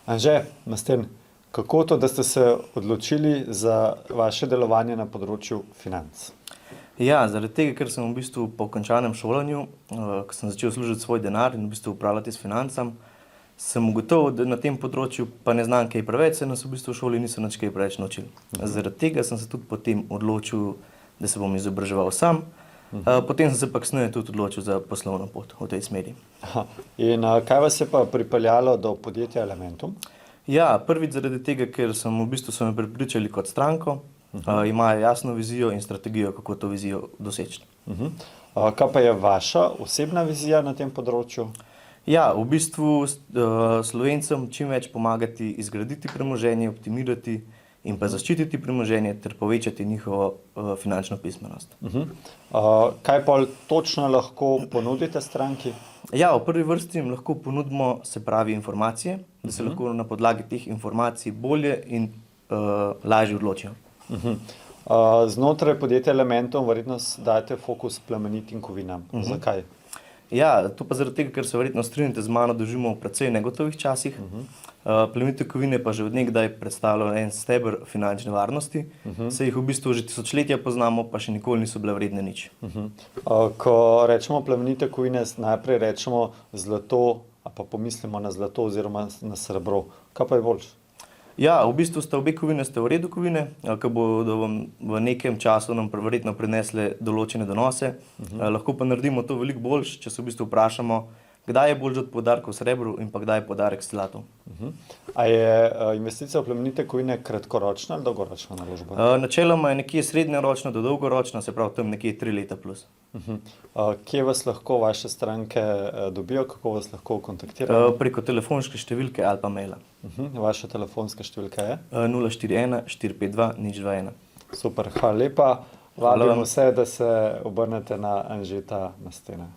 Anže, Masten, kako to, da ste se odločili za vaše delovanje na področju financ? Ja, zaradi tega, ker sem v bistvu po končanem šolanju, ko sem začel služiti svoj denar in v bistvu upravljati s financami, sem ugotovil, da na tem področju pa ne znam kaj preveč, se nas v bistvu v šoli niso nič kaj preveč naučili. Zaradi tega sem se tudi potem odločil, da se bom izobraževal sam. Potem sem se pa kasneje tudi odločil za poslovno pot v tej smeri. In kaj vas je pa pripeljalo do podjetja Elementum? Ja, prvič zaradi tega, ker so me prepričali kot stranko, imajo jasno vizijo in strategijo, kako to vizijo doseči. Kaj pa je vaša osebna vizija na tem področju? Ja, v bistvu Slovencem čim več pomagati izgraditi premoženje, optimirati in pa zaščititi premoženje ter povečati njihovo finančno pismenost. Kaj pa točno lahko ponudite stranki? Ja, v prvi vrsti jim lahko ponudimo, se pravi, informacije, da se lahko na podlagi teh informacij bolje in lažje odločijo. Znotraj podjetja Elementum verjetno dajete fokus plemenitim kovinam. Zakaj? Ja, to pa zaradi tega, ker se verjetno strinjate z mano, da živimo v precej negotovih časih. Plemenite kovine pa že od nekdaj predstavljajo en steber finančne varnosti, saj jih v bistvu že tisočletja poznamo, pa še nikoli niso bile vredne nič. Ko rečemo plemenite kovine, najprej rečemo zlato, a pa pomislimo na zlato oziroma na srebro. Kaj pa je boljše? Ja, v bistvu sta obe kovine v redu kovine, ki bodo vam v nekem času nam verjetno prinesle določene donose. Lahko pa naredimo to veliko boljše, če se v bistvu vprašamo, kdaj je boljše od poudarka v srebru in pa kdaj je poudarek v zlatu. A je investicija v plemenite kovine kratkoročna ali dolgoročna naložba? Načeloma je nekje srednjeročna do dolgoročna, se pravi tam nekje 3 leta plus. Kje vas lahko vaše stranke dobijo, kako vas lahko kontaktirajo? Preko telefonske številke ali pa maila. Vaša telefonska številka je? 041 452 021. Super, hvala lepa. Vabim vse, da se obrnete na Anžeta Mastena.